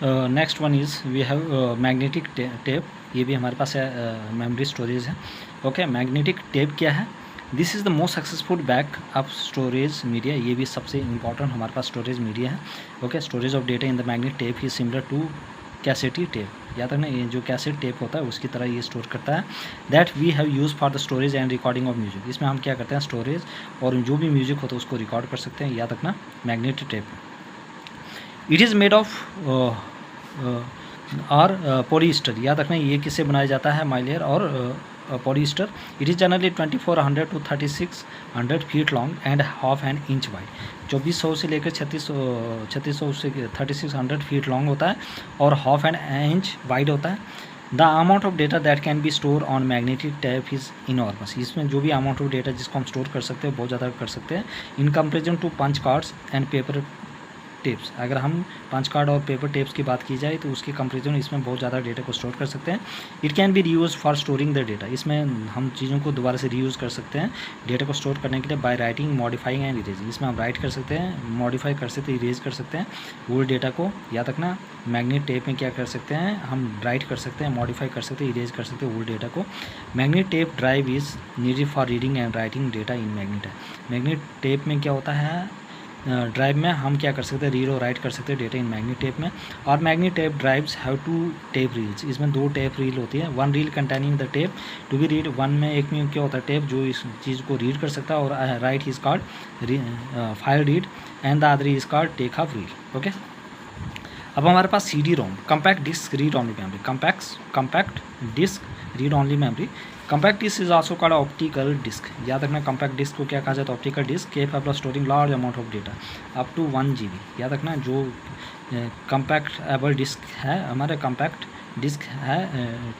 Next one is we have magnetic tape, ये भी हमारे पास मेमोरी स्टोरेज है। ओके, मैग्नेटिक टेप क्या है? This is the most successful backup storage media, ये भी सबसे इंपॉर्टेंट हमारे पास स्टोरेज मीडिया है। Okay, storage of data in the magnetic tape is similar to cassette tape, याद रखना ये जो कैसेट टेप होता है उसकी तरह ये स्टोर करता है। That we have use for the storage and recording of music, इसमें हम क्या करते हैं स्टोरेज और जो भी म्यूजिक होता है उसको रिकॉर्ड कर सकते हैं, याद रखना magnetic tape. It is made of और पॉलीस्टर, याद रखना ये किससे बनाया जाता है, माइलेयर और polyester. It is generally 2400 to 3600 feet long and half an inch wide, 2400 से लेकर 3600 से 3600 फीट लॉन्ग होता है और हाफ एन इंच वाइड होता है। The amount of data that can B store on magnetic tape is enormous, इसमें जो भी अमाउंट ऑफ डेटा जिसको हम स्टोर कर सकते हैं बहुत ज़्यादा कर सकते हैं in comparison to punch cards and paper tapes. अगर हम पंच कार्ड और पेपर टेप्स की बात की जाए तो उसके कंपेरिजन इसमें बहुत ज़्यादा डेटा को स्टोर कर सकते हैं। It can be reuse for storing the data, इसमें हम चीज़ों को दोबारा से रीयूज़ कर सकते हैं डेटा को स्टोर करने के लिए by writing, modifying and erasing, इसमें हम राइट कर सकते हैं, मॉडिफाई कर सकते हैं, इरेज कर सकते हैं वो डेटा को। याद रखना मैग्नेट टेप में क्या कर सकते हैं हम राइट कर सकते हैं, मॉडिफाई कर सकते हैं, इरेज कर सकते हैं वो डेटा को। Magnet tape drive is needed for reading and writing data in magnet है। मैग्नेट टेप में क्या होता है ड्राइव में हम क्या कर सकते हैं रीड और राइट कर सकते हैं डेटा इन मैग्नेट टेप में। और magnet tape drives have two tape reels, इसमें 2 टेप रील होती है। One reel containing the tape to be read, one में एक में क्या होता है टेप जो इस चीज़ को रीड कर सकता है, और right is called file read and the other is called take off read. Okay, अब हमारे पास C D ROM, compact disc read only memory, compact disc read only memory. Compact disc is also called optical disc, याद रखना compact disc को क्या कहा जाता है optical disc, capable of storing large amount of data up to 1 GB। याद रखना जो कम्पैक्टेबल डिस्क है हमारे कम्पैक्ट डिस्क है,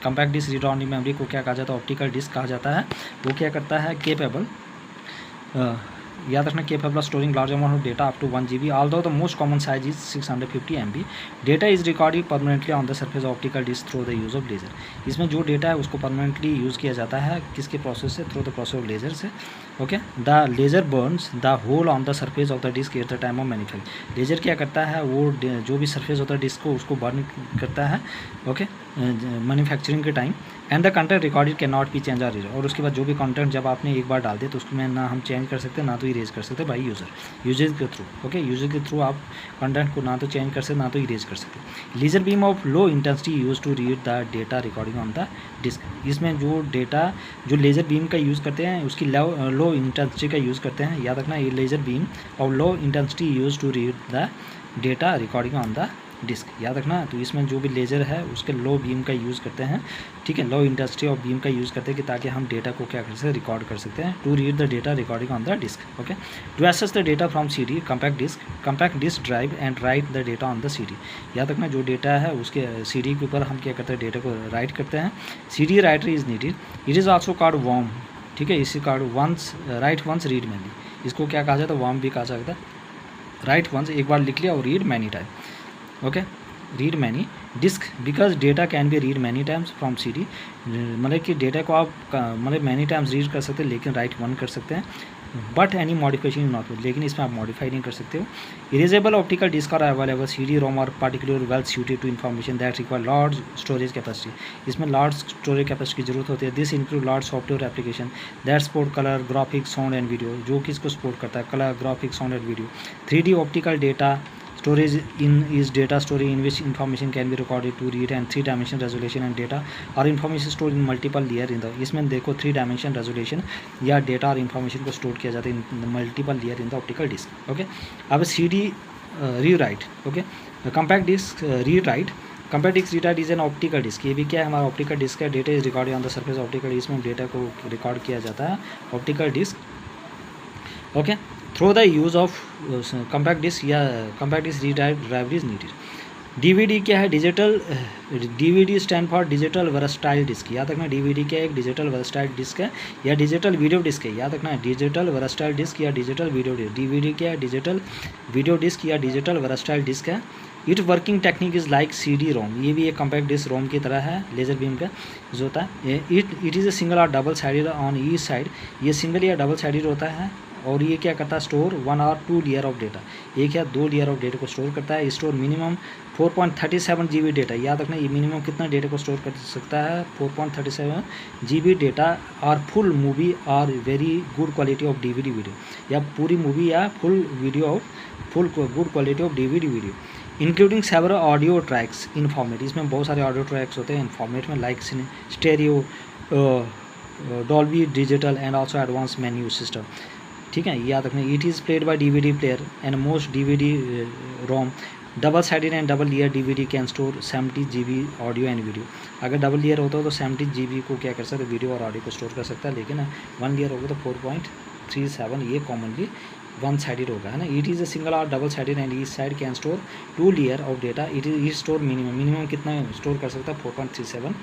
compact disc read only memory को क्या कहा जाता है ऑप्टिकल डिस्क कहा जाता है। वो क्या करता है केपेबल, याद रखना capable of storing large amount of data up to 1 GB, although the most common size is 650 MB। Data is recorded permanently on the surface optical disc through the use of laser, इसमें जो data है उसको permanently use किया जाता है किसके process से, through the process of laser से। Okay, the laser burns the hole on the surface of the disc at the time of manufacturing, laser क्या करता है वो जो भी सरफेस होता है डिस्क को उसको बर्न करता है। ओके, मैन्युफैक्चरिंग के time. And the content recorded can not be change और, और उसके बाद जो भी कंटेंट जब आपने एक बार डाल दिया तो उसमें ना हम चेंज कर सकते ना तो इरेज कर सकते बाई यूजर के थ्रू। ओके, यूजर के थ्रू आप कंटेंट को ना तो चेंज कर सकते ना तो इरेज कर सकते। Laser beam of low intensity use to read the data recording on the disc, इसमें जो डेटा जो लेजर बीम का यूज़ करते हैं उसकी लो इंटेंसिटी का यूज़ करते हैं। याद रखना ये लेजर बीम और low intensity use to read the data recording on the disc, याद रखना। तो इसमें जो भी लेज़र है उसके लो बीम का यूज़ करते हैं, ठीक है, लो इंटेंसिटी ऑफ बीम का यूज़ करते हैं कि ताकि हम डेटा को क्या कर सकते हैं रिकॉर्ड कर सकते हैं, to read the data recording on the disc. Okay, to access the data from CD compact disc drive and write the data on the CD, याद रखना जो डेटा है उसके CD के ऊपर हम क्या करते हैं डेटा को राइट करते हैं। CD writer is needed, it is also called WORM, ठीक है, इसी called once write once read many, इसको क्या कहा जाता है वॉर्म भी कहा जाता है। राइट वंस एक बार लिख लिया और read many time. Okay, read many disc because data can be read many times from CD, मतलब कि डेटा को आप मतलब मैनी टाइम्स रीड कर सकते हैं लेकिन राइट वन कर सकते हैं, बट एनी मॉडिफिकेशन नॉट, लेकिन इसमें आप मॉडिफाई नहीं कर सकते हो। Erasable optical disc are available, CD ROM और particular well suited to information that require large storage capacity, इसमें लार्ज स्टोरेज कैपेसिटी की जरूरत होती है। This include large software application that support colour graphics sound and video, जो किसको support करता है colour graphics sound and video. 3D optical data storage is data storage in which information can be recorded to read and 3-dimension resolution and data और information stored in multiple layer in the, इसमें देखो 3-dimension resolution या data और information को store किया जाता है in multiple layer in the optical disc. Okay, अब CD rewrite, okay, compact disk rewrite, compact disk rewrite is an optical disk, ये भी क्या है हमारा optical disk है, data is recorded on the surface optical disk, इसमें data को record किया जाता है optical disk। Okay, through the use of compact disc या compact disc read drive is needed. DVD क्या है digital, DVD stand for digital versatile disc, याद रखना DVD क्या है एक डिजिटल वर्सटाइल डिस्क है या डिजिटल वीडियो डिस्क है, याद रखना डिजिटल वर्सटाइल डिस्क या डिजिटल वीडियो डिस्क। DVD क्या है डिजिटल वीडियो डिस्क या डिजिटल वर्सटाइल डिस्क है। It working technique is like CD रोम, ये भी एक कम्पैक्ट डिस्क रोम की तरह है लेजर बीम का जो होता है। इट इज़ ए सिंगल और double sided on each side, ये सिंगल या डबल साइडेड होता है और ये क्या करता है स्टोर 1 और 2 लेयर ऑफ डेटा, एक या 2 लेयर ऑफ डेटा को स्टोर करता है। स्टोर मिनिमम 4.37 GB डेटा, याद रखना ये मिनिमम कितना डेटा को स्टोर कर सकता है, 4.37 GB डेटा। और फुल मूवी और very good quality of DVD video, या पूरी मूवी या full video of full good quality of DVD video, including several audio tracks in format. इसमें बहुत सारे ऑडियो ट्रैक्स होते हैं इन फॉर्मेट में, like stereo, Dolby digital and also advance menu system. ठीक है, याद रखना। It is played by DVD player and most DVD ROM double sided and double layer DVD can store 70 GB audio and video. अगर double layer होता है तो 70 GB को क्या कर सकते हैं, वीडियो और ऑडियो को स्टोर कर सकता है, लेकिन 1 लेयर होगा तो 4.37 ये कॉमनली वन साइडेड होगा, है ना। इट इज़ अ सिंगल और double sided and each side can store 2 layer of data. It is store minimum कितना स्टोर कर सकता है, 4.37।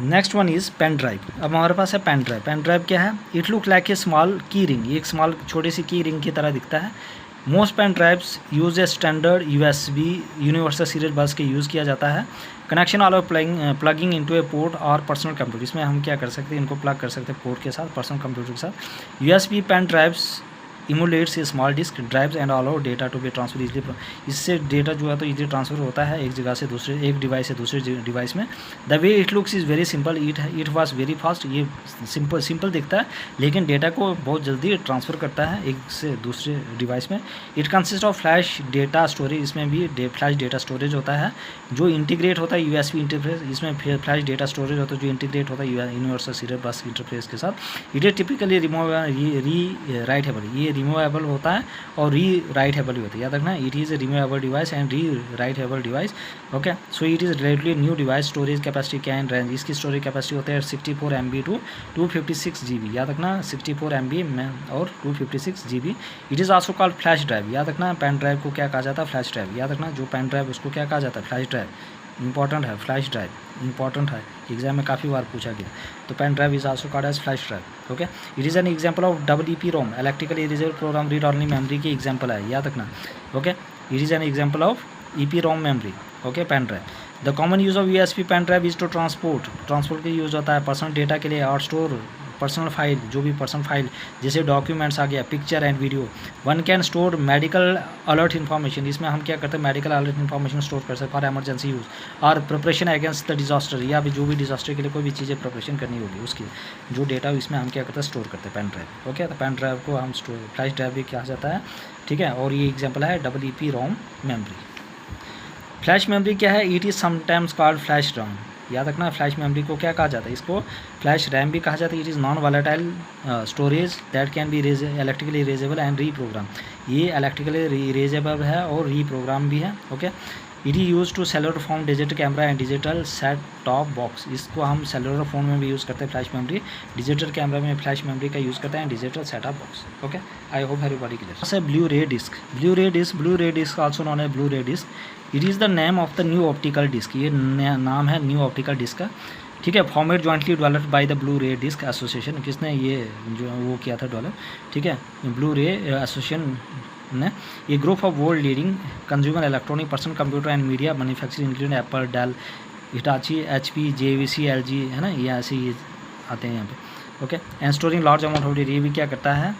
Next one is pen drive. अब हमारे पास है पेन ड्राइव। पेन ड्राइव क्या है, it look like a small की रिंग, ये एक स्मॉल छोटी सी की रिंग की तरह दिखता है। Most pen drives use a standard USB universal serial bus के यूज़ किया जाता है। Connection all plugging into a port और पर्सनल कंप्यूटर, इसमें हम क्या कर सकते हैं, इनको प्लग कर सकते हैं पोर्ट के साथ, पर्सनल कंप्यूटर के साथ। USB pen drives emulates a small disk drives and allow data to be transfer easily. इससे डेटा जो है तो इजली ट्रांसफर होता है एक जगह से दूसरे, एक डिवाइस से दूसरे डिवाइस में। The way it looks is very simple, it was very fast. ये सिंपल दिखता है लेकिन डेटा को बहुत जल्दी ट्रांसफ़र करता है एक से दूसरे डिवाइस में। It consist of flash data storage, इसमें भी फ्लैश डेटा स्टोरेज होता है जो इंटीग्रेट होता है USB इंटरफेस। इसमें फ्लैश डेटा स्टोरेज होता है जो इंटीग्रेट होता है यूनिवर्सल सीरियल बस इंटरफेस के साथ। इट इज टिपिकली री राइटेबल, ये रिमूवेबल होता है और री राइटेबल भी होता है, याद रखना। It is a removable device and rewritable device. Okay, so it is relatively new device. Storage capacity can range, इसकी स्टोरेज कैपेसिटी होता है 64 MB टू 256 GB, याद रखना 64 MB में और 256 GB। It is also called flash drive, याद रखना। Pen drive को क्या कहा जाता है, फ्लैश ड्राइव, याद रखना। जो पेन ड्राइव उसको क्या कहा जाता है, फ्लैश ड्राइव। इंपॉर्टेंट है, फ्लैश ड्राइव इंपॉर्टेंट है, एग्जाम में काफ़ी बार पूछा गया। तो pen drive is also called as flash drive. Okay, it is an example of EEPROM, electrical eraser program read only memory की एग्जांपल है, याद रखना। Okay, it is an example of EEPROM memory. Okay, pen drive. The common use of USB pen drive is to transport के use होता है personal data के लिए, और स्टोर पर्सनल फाइल, जो भी पर्सनल फाइल जैसे डॉक्यूमेंट्स आ गया, picture and video. One can store medical alert information, इसमें हम क्या करते हैं, मेडिकल अलर्ट इन्फॉर्मेशन स्टोर कर सकते फॉर एमरजेंसी यूज़, और प्रिपरेशन अगेंस्ट द डिजास्टर, या भी जो भी डिजास्टर के लिए कोई भी चीज़ें प्रिपरेशन करनी होगी उसकी जो डेटा इसमें हम क्या करते हैं, स्टोर करते हैं पेन ड्राइव। ओके, तो पेन ड्राइव को हम फ्लैश ड्राइव भी कहा जाता है, ठीक है। और ये एग्जाम्पल है EEPROM मेमोरी। फ्लैश मेमोरी क्या है, it is sometimes called flash RAM, याद रखना। फ्लैश मेमोरी को क्या कहा जाता है, इसको फ्लैश रैम भी कहा जाता है। It is non volatile storage that can be electrically erasable and reprogram, ये इलेक्ट्रिकली इरेजेबल है और रीप्रोग्राम भी है। Okay, it is use to cellular phone, digital camera and digital set top box, इसको हम सेलुलर फोन में भी use करते हैं फ्लैश मेमोरी, डिजिटल कैमरा में फ्लैश मेमोरी का यूज़ करते हैं, digital set top box. Okay, I hope everybody clear. Blu ray disc also known as blu ray disc, it is the name of the new optical disc, ये नाम है new optical disc का, ठीक है। Format jointly developed by the blu ray disc association, किसने ये जो वो किया था डेवलप, ठीक है, ब्लू रे एसोसिएशन ने। ये group of world leading consumer electronic personal computer and media manufacturing including Apple, Dell, Hitachi, HP, JVC, LG, है ना, ये ऐसे ये आते हैं यहाँ पे। Okay, and storing large amount of data, ये भी क्या करता है,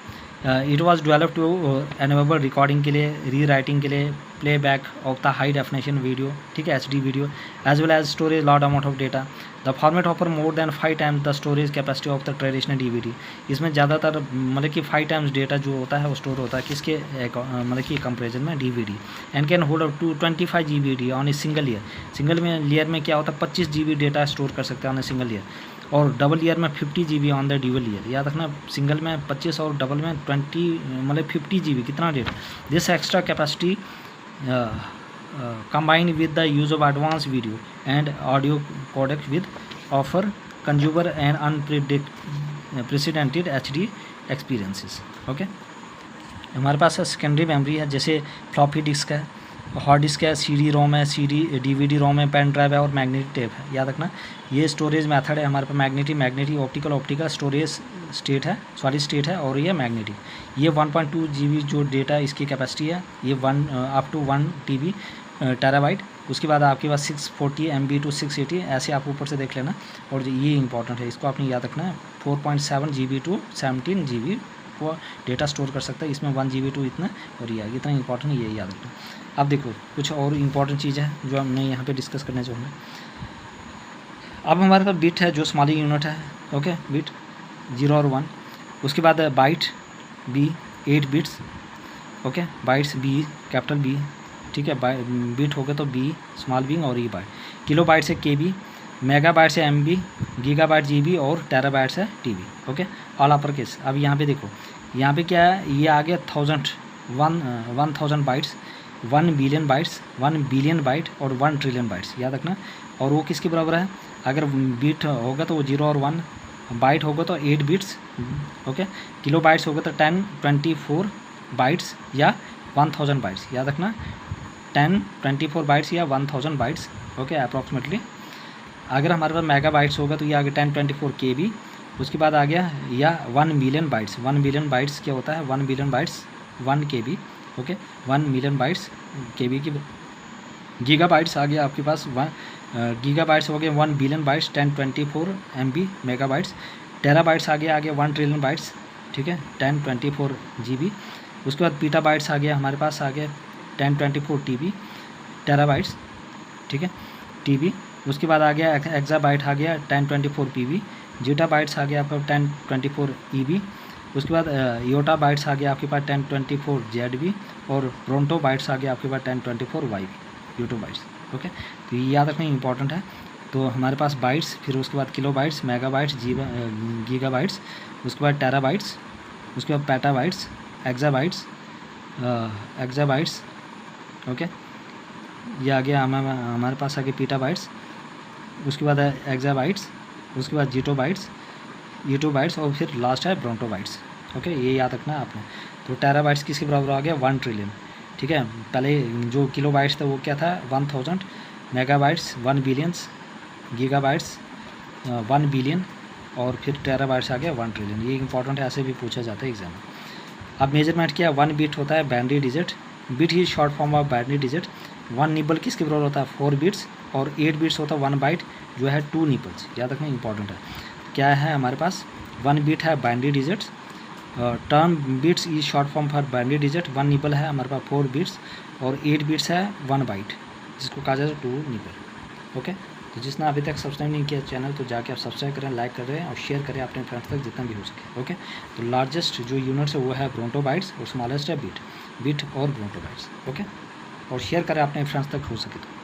it was developed to enable recording के लिए, री राइटिंग के लिए, playback of the high definition video, ठीक है, HD video, as well as storage large amount of data. The format offer more than 5 times the storage capacity of the traditional DVD, इसमें ज़्यादातर मतलब कि 5 times data जो होता है वो स्टोर होता है किसके मतलब कि कंपेरिजन में DVD, and can hold up to 25 GB on a single year. Single में लेयर में क्या होता है, 25 GB डेटा स्टोर कर सकते हैं ऑन ए सिंगल ईयर, और डबल ईयर में 50 GB on the dual year, याद रखना। सिंगल में 25 और डबल में 20 मतलब 50 GB, कितना data. This extra capacity combined with the use of advanced video and audio codecs with offer consumer and unprecedented HD experiences। Okay, हमारे पास secondary memory है, जैसे फ्लॉपी डिस्क है, हार्ड डिस्क है, CD रोम है, DVD रोम है, pen drive है और magnetic tape है, याद रखना। ये स्टोरेज मेथड है हमारे पास, मैग्नेटिक ऑप्टिकल स्टोरेज स्टेट है, सॉलिड स्टेट है, और ये मैग्नेटिक। ये 1.2 GB जो डेटा इसकी कैपेसिटी है, ये अप टू 1 TB टेराबाइट। उसके बाद आपके पास 640 MB टू 680, ऐसे आप ऊपर से देख लेना। और ये इंपॉर्टेंट है, इसको आपने याद रखना है, 4.7 GB टू 17 GB वो डेटा स्टोर कर सकता है, इसमें 1 GB टू इतना, और ये इतना इंपॉर्टेंट, ये याद रखना। अब देखो कुछ और इम्पॉर्टेंट चीज़ है जो हमने यहाँ पे डिस्कस करना चाहूँगा। अब हमारे पास बिट है जो स्मॉल यूनिट है, ओके, बिट 0 और 1। उसके बाद byte B 8 bits, okay, bytes B capital B, ठीक है, बिट हो गया तो बी स्मॉल बी और ई बाइट। किलो बाइट से के बी, मेगा बाइट से M B, gigabyte G B और टेरा बाइट से T B, okay, all upper case. अब यहाँ पे देखो, यहाँ पे क्या है, ये आ गया 1000 bytes, 1 billion bytes, 1 billion byte और 1 ट्रिलियन बाइट्स, याद रखना। और वो किसके बराबर है, अगर बिट होगा तो 0 और 1, बाइट होगा तो 8 बिट्स, ओके, किलो बाइट्स होगा तो 10 24 बाइट्स या 1000 बाइट्स, याद रखना, 10 24 बाइट्स या 1000 बाइट्स, ओके, अप्रॉक्सीमेटली। अगर हमारे पास मेगा बाइट्स होगा तो ये आ गया 10 24 के बी। उसके बाद आ गया या 1 मिलियन बाइट्स, 1 बिलियन बाइट्स क्या होता है, 1 billion bytes 1 K B, okay, 1 million bytes K B की। गीगा बाइट्स आ गया आपके पास, गीगा बाइट्स हो गए 1 billion bytes 10 24 M B megabytes. Terabytes आ गया 1 ट्रिलियन बाइट्स, ठीक है, 10 24 जी बी। उसके बाद पीटा बाइट्स आ गया हमारे पास, आ गया 10 24 टी बी टेरा बाइट्स, ठीक है, टी बी। उसके बाद आ गया एक्सा बाइट आ गया 10 24 पी बी। जीटा बाइट्स आ गया आपका 10 24 ई बी। उसके बाद योटा बाइट्स आ गया आपके पास 10 24 जेड बी। और ब्रोंटो बाइट्स आ गया आपके पास 10 24 वाई बी, यूटो बाइट्स, ओके। तो ये याद रखना इंपॉर्टेंट है। तो हमारे पास बाइट्स, फिर उसके बाद kilobytes, megabytes, gigabytes, उसके बाद टेरा बाइट्स, उसके बाद petabytes, exabytes, okay, ये आ गया हमारे पास आ गया पीटा बाइट्स। उसके बाद है एक्सा बाइट्स, उसके बाद जीटो बाइट्स, यूटो बाइट्स और फिर लास्ट है ब्रोंटो बाइट्स, ओके, ये याद रखना है आपने। तो टेरा बाइट्स किसके बराबर आ गया, 1 ट्रिलियन, ठीक है। पहले जो किलो बाइट्स था वो क्या था, 1000, mega bytes 1 billions, giga bytes 1 billion और फिर टेरा बाइट्स आ गया 1 ट्रिलियन। ये इंपॉर्टेंट है, ऐसे भी पूछा जाता है एग्जाम में। अब मेजरमेंट क्या, 1 बिट होता है binary digit, bit he short form of binary digit. 1 nibble किसके बराबर होता है, 4 बिट्स, और 8 बिट्स होता है 1 बाइट जो है 2 निबल्स, याद रखना इंपॉर्टेंट है। क्या है हमारे पास, 1 बिट है binary digits, term bits is short form for binary digit. 1 nibble है हमारे पास 4 बिट्स और 8 बिट्स है 1 बाइट, जिसको कहा जाता है 2 निबल, ओके। तो जिसने अभी तक सब्सक्राइब नहीं किया चैनल तो जाके आप सब्सक्राइब करें, लाइक करें और शेयर करें अपने फ्रेंड्स तक जितना भी हो सके, ओके। तो लार्जेस्ट जो यूनिट्स है वो है ब्रोंटो बाइट्स और स्मॉलेस्ट है बिट और ब्रोंटो बाइट्स, ओके। और शेयर करें अपने फ्रेंड्स तक हो सके तो।